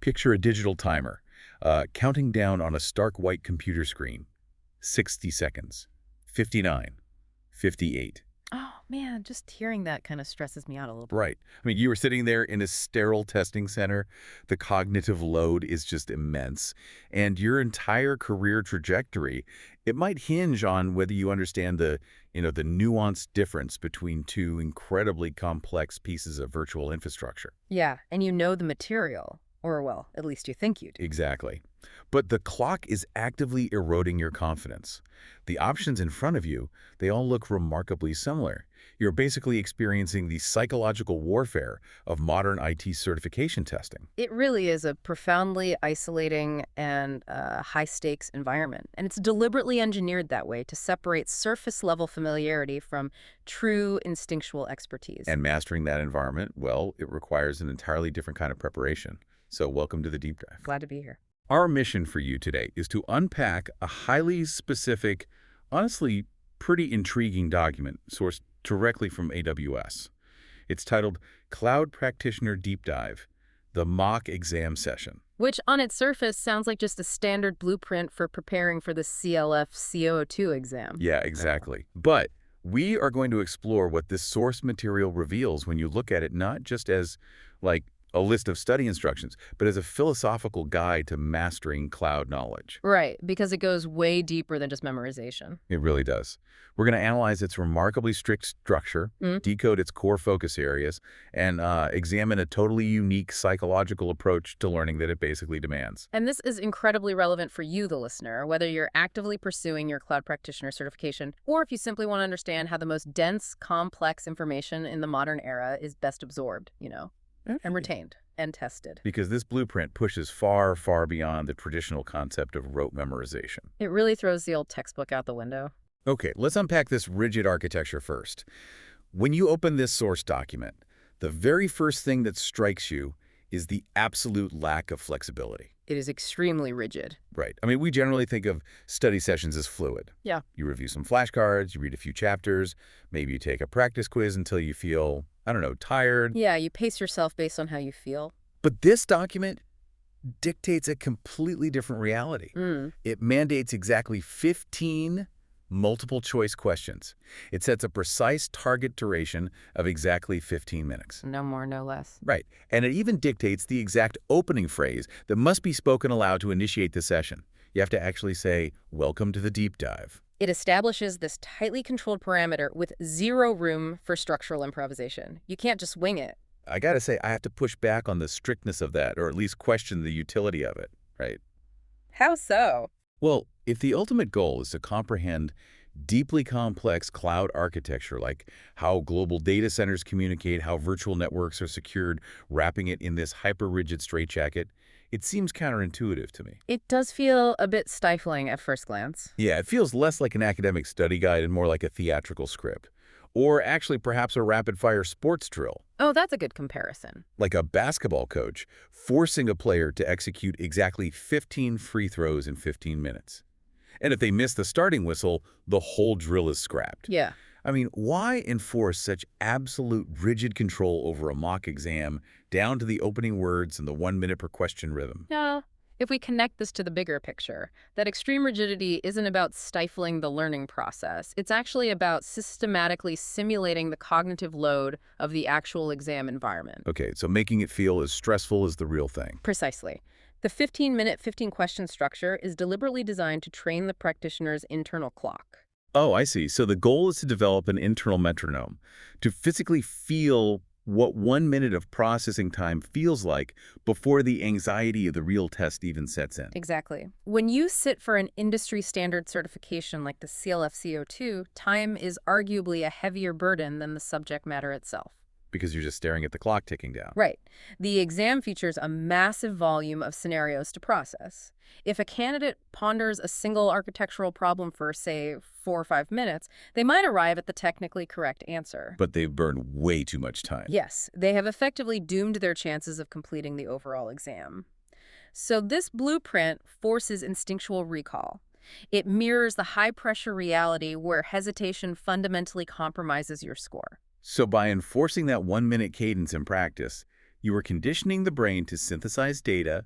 Picture a digital timer, counting down on a stark white computer screen. 60 seconds. 59. 58. Oh, man, just hearing that kind of stresses me out a little bit. Right. I mean, you were sitting there in a sterile testing center. The cognitive load is just immense. And your entire career trajectory, it might hinge on whether you understand the nuanced difference between two incredibly complex pieces of virtual infrastructure. Yeah, and you know the material. Or, well, at least you think you do. Exactly. But the clock is actively eroding your confidence. The options in front of you, they all look remarkably similar. You're basically experiencing the psychological warfare of modern IT certification testing. It really is a profoundly isolating and high-stakes environment. And it's deliberately engineered that way to separate surface-level familiarity from true instinctual expertise. And mastering that environment, well, it requires an entirely different kind of preparation. So welcome to the Deep Dive. Glad to be here. Our mission for you today is to unpack a highly specific, honestly pretty intriguing document sourced directly from AWS. It's titled Cloud Practitioner Deep Dive, the Mock Exam Session. Which, on its surface, sounds like just a standard blueprint for preparing for the CLF-C02 exam. Yeah, exactly. But we are going to explore what this source material reveals when you look at it not just as, like, a list of study instructions, but as a philosophical guide to mastering cloud knowledge. Right, because it goes way deeper than just memorization. It really does. We're going to analyze its remarkably strict structure, decode its core focus areas, and examine a totally unique psychological approach to learning that it basically demands. And this is incredibly relevant for you, the listener, whether you're actively pursuing your cloud practitioner certification, or if you simply want to understand how the most dense, complex information in the modern era is best absorbed, and retained and tested. Because this blueprint pushes far, far beyond the traditional concept of rote memorization. It really throws the old textbook out the window. Okay, let's unpack this rigid architecture first. When you open this source document, the very first thing that strikes you is the absolute lack of flexibility. It is extremely rigid. Right. I mean, we generally think of study sessions as fluid. Yeah. You review some flashcards, you read a few chapters, maybe you take a practice quiz until you feel, tired. Yeah, you pace yourself based on how you feel. But this document dictates a completely different reality. It mandates exactly 15 multiple choice questions. It sets a precise target duration of exactly 15 minutes. No more, no less. Right. And it even dictates the exact opening phrase that must be spoken aloud to initiate the session. You have to actually say, "Welcome to the deep dive." It establishes this tightly controlled parameter with zero room for structural improvisation. You can't just wing it. I gotta say, I have to push back on the strictness of that, or at least question the utility of it, right? How so? Well, if the ultimate goal is to comprehend deeply complex cloud architecture, like how global data centers communicate, how virtual networks are secured, wrapping it in this hyper-rigid straitjacket, it seems counterintuitive to me. It does feel a bit stifling at first glance. Yeah, it feels less like an academic study guide and more like a theatrical script. Or actually perhaps a rapid-fire sports drill. Oh, that's a good comparison. Like a basketball coach forcing a player to execute exactly 15 free throws in 15 minutes. And if they miss the starting whistle, the whole drill is scrapped. Yeah. I mean, why enforce such absolute rigid control over a mock exam down to the opening words and the 1 minute per question rhythm? Yeah. If we connect this to the bigger picture, that extreme rigidity isn't about stifling the learning process. It's actually about systematically simulating the cognitive load of the actual exam environment. Okay, so making it feel as stressful as the real thing. Precisely. The 15-minute, 15-question structure is deliberately designed to train the practitioner's internal clock. Oh, I see. So the goal is to develop an internal metronome, to physically feel what 1 minute of processing time feels like before the anxiety of the real test even sets in. Exactly. When you sit for an industry-standard certification like the CLF-C02, time is arguably a heavier burden than the subject matter itself. Because you're just staring at the clock ticking down. Right. The exam features a massive volume of scenarios to process. If a candidate ponders a single architectural problem for, say, 4 or 5 minutes, they might arrive at the technically correct answer. But they've burned way too much time. Yes, they have effectively doomed their chances of completing the overall exam. So this blueprint forces instinctual recall. It mirrors the high-pressure reality where hesitation fundamentally compromises your score. So by enforcing that 1 minute cadence in practice, you are conditioning the brain to synthesize data,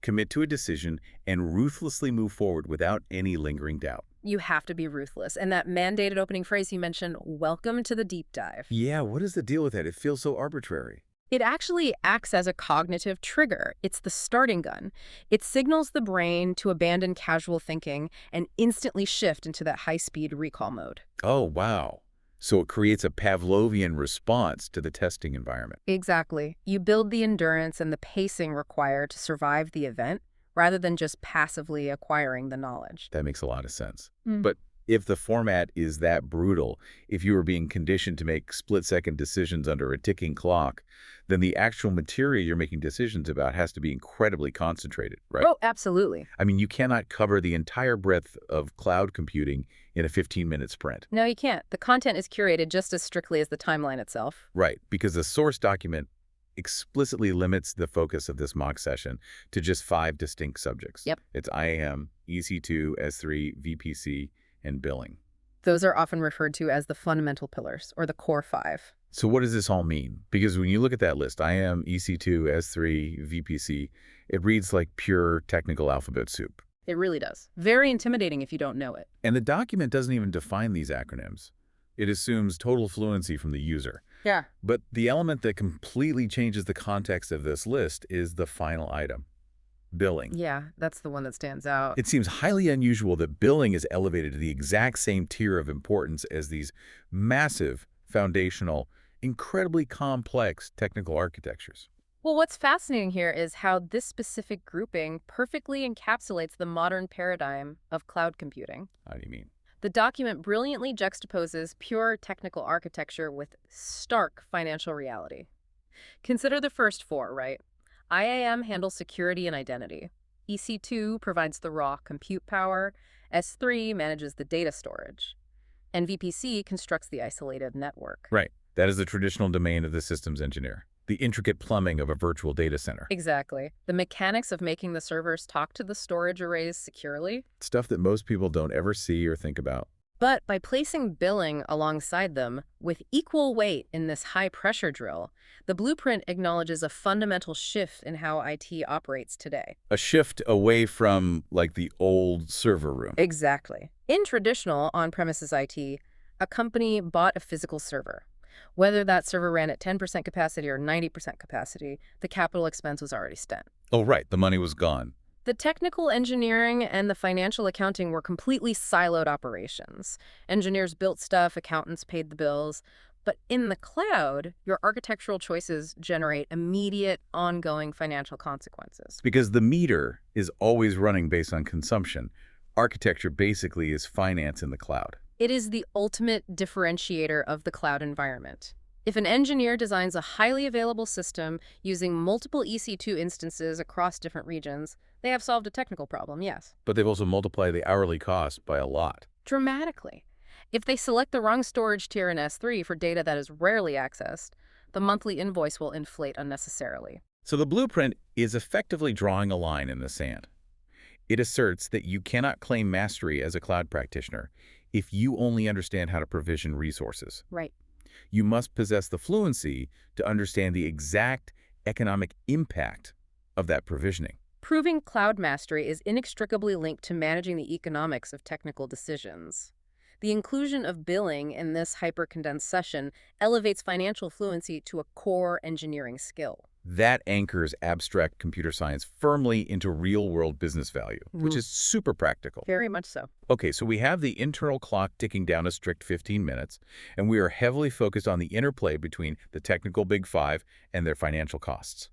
commit to a decision, and ruthlessly move forward without any lingering doubt. You have to be ruthless. And that mandated opening phrase you mentioned, welcome to the deep dive. Yeah, what is the deal with that? It feels so arbitrary. It actually acts as a cognitive trigger. It's the starting gun. It signals the brain to abandon casual thinking and instantly shift into that high-speed recall mode. Oh, wow. So it creates a Pavlovian response to the testing environment. Exactly. You build the endurance and the pacing required to survive the event rather than just passively acquiring the knowledge. That makes a lot of sense. Mm. But if the format is that brutal, if you were being conditioned to make split-second decisions under a ticking clock, then the actual material you're making decisions about has to be incredibly concentrated, right? Oh, absolutely. I mean, you cannot cover the entire breadth of cloud computing in a 15-minute sprint. No, you can't. The content is curated just as strictly as the timeline itself. Right, because the source document explicitly limits the focus of this mock session to just 5 distinct subjects. Yep. It's IAM, EC2, S3, VPC, and billing. Those are often referred to as the fundamental pillars, or the core 5. So what does this all mean? Because when you look at that list, IAM, EC2, S3, VPC, it reads like pure technical alphabet soup. It really does. Very intimidating if you don't know it. And the document doesn't even define these acronyms. It assumes total fluency from the user. Yeah. But the element that completely changes the context of this list is the final item, billing. Yeah, that's the one that stands out. It seems highly unusual that billing is elevated to the exact same tier of importance as these massive, foundational, incredibly complex technical architectures. Well, what's fascinating here is how this specific grouping perfectly encapsulates the modern paradigm of cloud computing. How do you mean? The document brilliantly juxtaposes pure technical architecture with stark financial reality. Consider the first 4, right? IAM handles security and identity. EC2 provides the raw compute power. S3 manages the data storage. And VPC constructs the isolated network. Right. That is the traditional domain of the systems engineer, the intricate plumbing of a virtual data center. Exactly. The mechanics of making the servers talk to the storage arrays securely. Stuff that most people don't ever see or think about. But by placing billing alongside them with equal weight in this high-pressure drill, the blueprint acknowledges a fundamental shift in how IT operates today. A shift away from, like, the old server room. Exactly. In traditional on-premises IT, a company bought a physical server. Whether that server ran at 10% capacity or 90% capacity, the capital expense was already spent. Oh, right. The money was gone. The technical engineering and the financial accounting were completely siloed operations. Engineers built stuff, accountants paid the bills. But in the cloud, your architectural choices generate immediate, ongoing financial consequences. Because the meter is always running based on consumption. Architecture basically is finance in the cloud. It is the ultimate differentiator of the cloud environment. If an engineer designs a highly available system using multiple EC2 instances across different regions, they have solved a technical problem, yes. But they've also multiplied the hourly cost by a lot. Dramatically. If they select the wrong storage tier in S3 for data that is rarely accessed, the monthly invoice will inflate unnecessarily. So the blueprint is effectively drawing a line in the sand. It asserts that you cannot claim mastery as a cloud practitioner if you only understand how to provision resources. Right. You must possess the fluency to understand the exact economic impact of that provisioning. Proving cloud mastery is inextricably linked to managing the economics of technical decisions. The inclusion of billing in this hyper-condensed session elevates financial fluency to a core engineering skill. That anchors abstract computer science firmly into real-world business value, which is super practical. Very much so. Okay, so we have the internal clock ticking down a strict 15 minutes, and we are heavily focused on the interplay between the technical Big Five and their financial costs.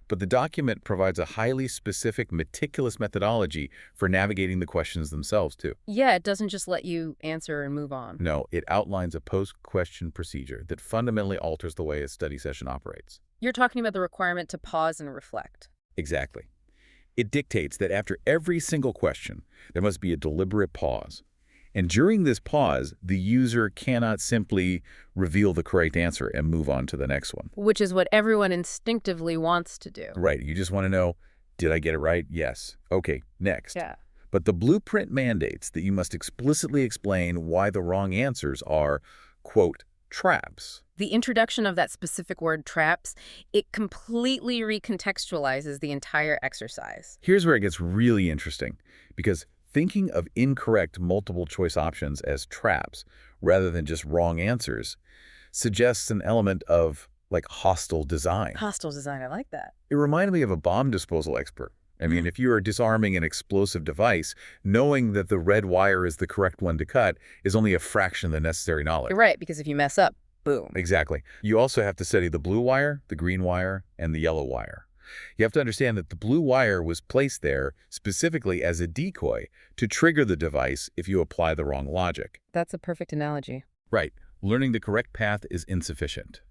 But the document provides a highly specific, meticulous methodology for navigating the questions themselves, too. Yeah, it doesn't just let you answer and move on. No, it outlines a post-question procedure that fundamentally alters the way a study session operates. You're talking about the requirement to pause and reflect. Exactly. It dictates that after every single question, there must be a deliberate pause. And during this pause, the user cannot simply reveal the correct answer and move on to the next one. Which is what everyone instinctively wants to do. Right. You just want to know, did I get it right? Yes. Okay, next. Yeah. But the blueprint mandates that you must explicitly explain why the wrong answers are, quote, traps. The introduction of that specific word traps, it completely recontextualizes the entire exercise. Here's where it gets really interesting, because thinking of incorrect multiple choice options as traps rather than just wrong answers suggests an element of, like, hostile design. Hostile design, I like that. It reminded me of a bomb disposal expert. I mean, if you are disarming an explosive device, knowing that the red wire is the correct one to cut is only a fraction of the necessary knowledge. You're right, because if you mess up, boom. Exactly. You also have to study the blue wire, the green wire, and the yellow wire. You have to understand that the blue wire was placed there specifically as a decoy to trigger the device if you apply the wrong logic. That's a perfect analogy. Right. Learning the correct path is insufficient.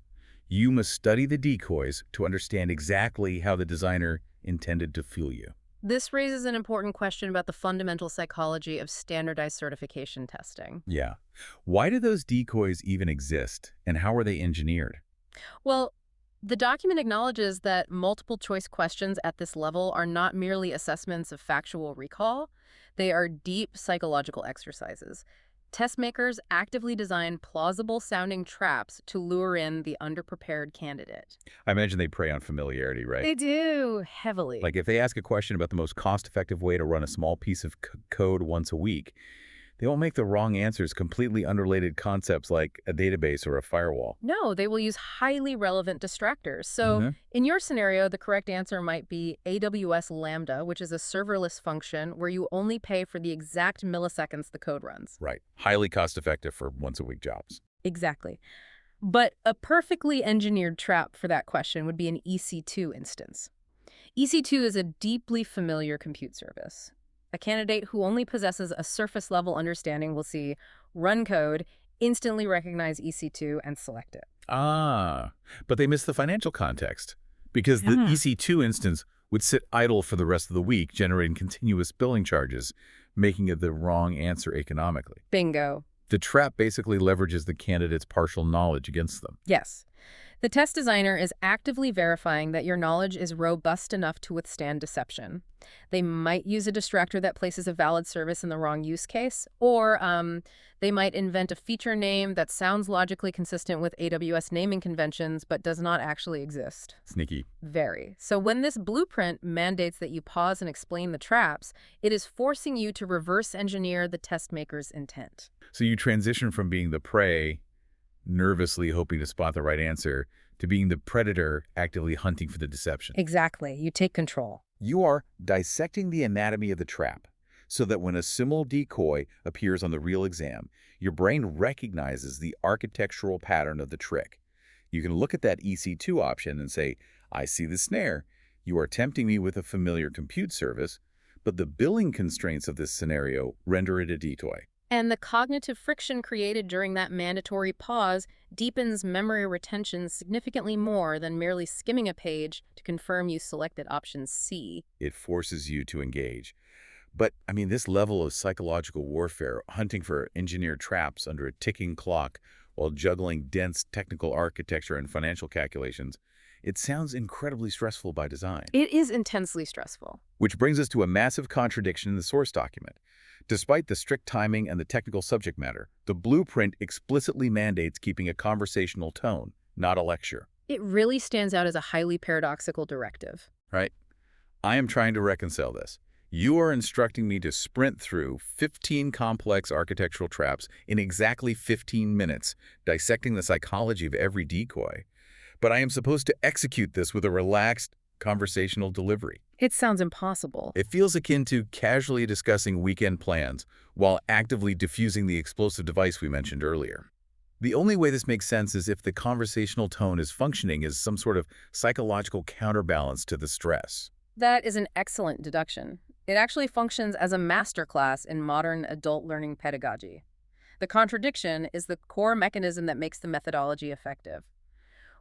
You must study the decoys to understand exactly how the designer intended to fool you. This raises an important question about the fundamental psychology of standardized certification testing. Yeah. Why do those decoys even exist, and how are they engineered? Well, the document acknowledges that multiple choice questions at this level are not merely assessments of factual recall. They are deep psychological exercises. Test makers actively design plausible-sounding traps to lure in the underprepared candidate. I imagine they prey on familiarity, right? They do, heavily. Like if they ask a question about the most cost-effective way to run a small piece of code once a week, they won't make the wrong answers completely unrelated concepts like a database or a firewall. No, they will use highly relevant distractors. So Mhm. in your scenario, the correct answer might be AWS Lambda, which is a serverless function where you only pay for the exact milliseconds the code runs. Right. Highly cost-effective for once-a-week jobs. Exactly. But a perfectly engineered trap for that question would be an EC2 instance. EC2 is a deeply familiar compute service. A candidate who only possesses a surface-level understanding will see run code, instantly recognize EC2, and select it. Ah, but they miss the financial context, because the Yeah. EC2 instance would sit idle for the rest of the week, generating continuous billing charges, making it the wrong answer economically. Bingo. The trap basically leverages the candidate's partial knowledge against them. Yes. The test designer is actively verifying that your knowledge is robust enough to withstand deception. They might use a distractor that places a valid service in the wrong use case, or they might invent a feature name that sounds logically consistent with AWS naming conventions but does not actually exist. Sneaky. Very. So when this blueprint mandates that you pause and explain the traps, it is forcing you to reverse engineer the test maker's intent. So you transition from being the prey, nervously hoping to spot the right answer, to being the predator actively hunting for the deception. Exactly. You take control. You are dissecting the anatomy of the trap so that when a similar decoy appears on the real exam, your brain recognizes the architectural pattern of the trick. You can look at that EC2 option and say, I see the snare. You are tempting me with a familiar compute service, but the billing constraints of this scenario render it a decoy. And the cognitive friction created during that mandatory pause deepens memory retention significantly more than merely skimming a page to confirm you selected option C. It forces you to engage. But, I mean, this level of psychological warfare, hunting for engineered traps under a ticking clock while juggling dense technical architecture and financial calculations, it sounds incredibly stressful by design. It is intensely stressful. Which brings us to a massive contradiction in the source document. Despite the strict timing and the technical subject matter, the blueprint explicitly mandates keeping a conversational tone, not a lecture. It really stands out as a highly paradoxical directive. Right? I am trying to reconcile this. You are instructing me to sprint through 15 complex architectural traps in exactly 15 minutes, dissecting the psychology of every decoy. But I am supposed to execute this with a relaxed, conversational delivery. It sounds impossible. It feels akin to casually discussing weekend plans while actively diffusing the explosive device we mentioned earlier. The only way this makes sense is if the conversational tone is functioning as some sort of psychological counterbalance to the stress. That is an excellent deduction. It actually functions as a masterclass in modern adult learning pedagogy. The contradiction is the core mechanism that makes the methodology effective.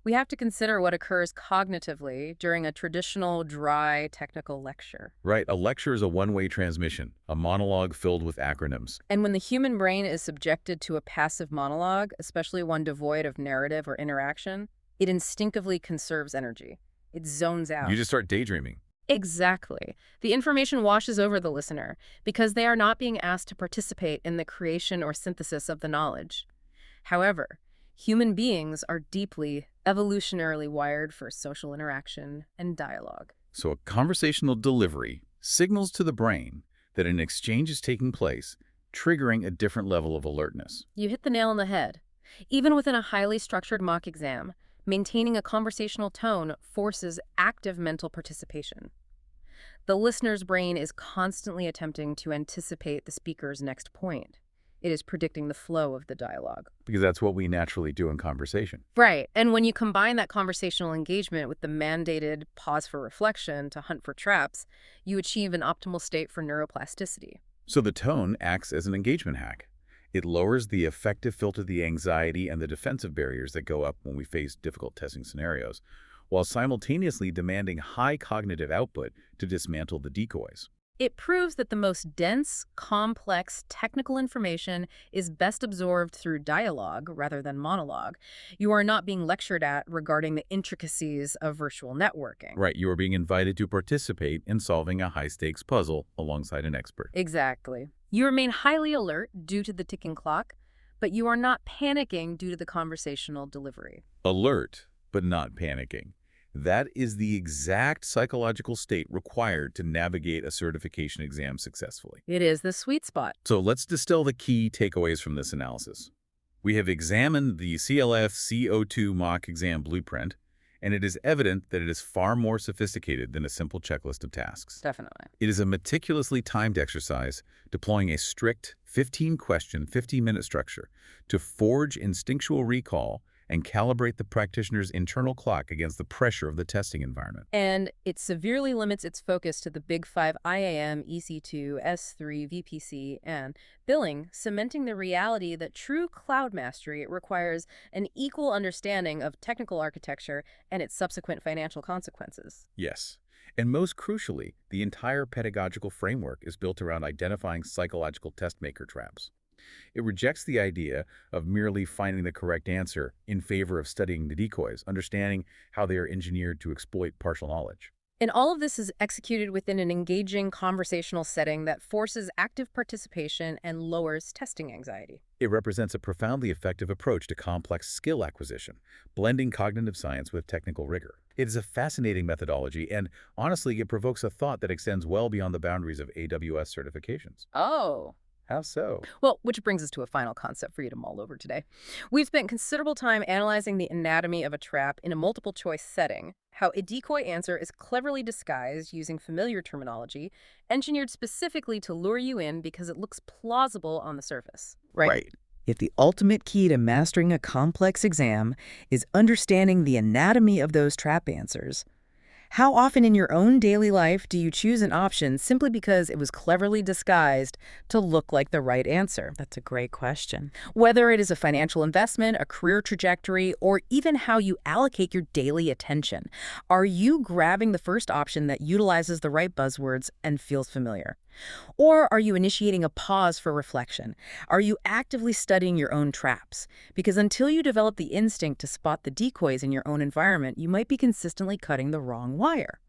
We have to consider what occurs cognitively during a traditional, dry, technical lecture. Right, a lecture is a one-way transmission, a monologue filled with acronyms. And when the human brain is subjected to a passive monologue, especially one devoid of narrative or interaction, it instinctively conserves energy. It zones out. You just start daydreaming. Exactly. The information washes over the listener because they are not being asked to participate in the creation or synthesis of the knowledge. However, Human beings are deeply, evolutionarily wired for social interaction and dialogue. So a conversational delivery signals to the brain that an exchange is taking place, triggering a different level of alertness. You hit the nail on the head. Even within a highly structured mock exam, maintaining a conversational tone forces active mental participation. The listener's brain is constantly attempting to anticipate the speaker's next point. It is predicting the flow of the dialogue. Because that's what we naturally do in conversation. Right. And when you combine that conversational engagement with the mandated pause for reflection to hunt for traps, you achieve an optimal state for neuroplasticity. So the tone acts as an engagement hack. It lowers the effective filter the anxiety and the defensive barriers that go up when we face difficult testing scenarios, while simultaneously demanding high cognitive output to dismantle the decoys. It proves that the most dense, complex, technical information is best absorbed through dialogue rather than monologue. You are not being lectured at regarding the intricacies of virtual networking. Right, you are being invited to participate in solving a high-stakes puzzle alongside an expert. Exactly. You remain highly alert due to the ticking clock, but you are not panicking due to the conversational delivery. Alert, but not panicking. That is the exact psychological state required to navigate a certification exam successfully. It is the sweet spot. So let's distill the key takeaways from this analysis. We have examined the CLF-C02 mock exam blueprint, and it is evident that it is far more sophisticated than a simple checklist of tasks. Definitely. It is a meticulously timed exercise deploying a strict 15-question, 15-minute structure to forge instinctual recall and calibrate the practitioner's internal clock against the pressure of the testing environment. And it severely limits its focus to the Big Five IAM, EC2, S3, VPC, and billing, cementing the reality that true cloud mastery requires an equal understanding of technical architecture and its subsequent financial consequences. Yes. And most crucially, the entire pedagogical framework is built around identifying psychological test maker traps. It rejects the idea of merely finding the correct answer in favor of studying the decoys, understanding how they are engineered to exploit partial knowledge. And all of this is executed within an engaging conversational setting that forces active participation and lowers testing anxiety. It represents a profoundly effective approach to complex skill acquisition, blending cognitive science with technical rigor. It is a fascinating methodology, and honestly, it provokes a thought that extends well beyond the boundaries of AWS certifications. Oh. How so? Well, which brings us to a final concept for you to mull over today. We've spent considerable time analyzing the anatomy of a trap in a multiple-choice setting, how a decoy answer is cleverly disguised using familiar terminology, engineered specifically to lure you in because it looks plausible on the surface. Right. If the ultimate key to mastering a complex exam is understanding the anatomy of those trap answers, how often in your own daily life do you choose an option simply because it was cleverly disguised to look like the right answer? That's a great question. Whether it is a financial investment, a career trajectory, or even how you allocate your daily attention, are you grabbing the first option that utilizes the right buzzwords and feels familiar? Or are you initiating a pause for reflection? Are you actively studying your own traps? Because until you develop the instinct to spot the decoys in your own environment, you might be consistently cutting the wrong wire.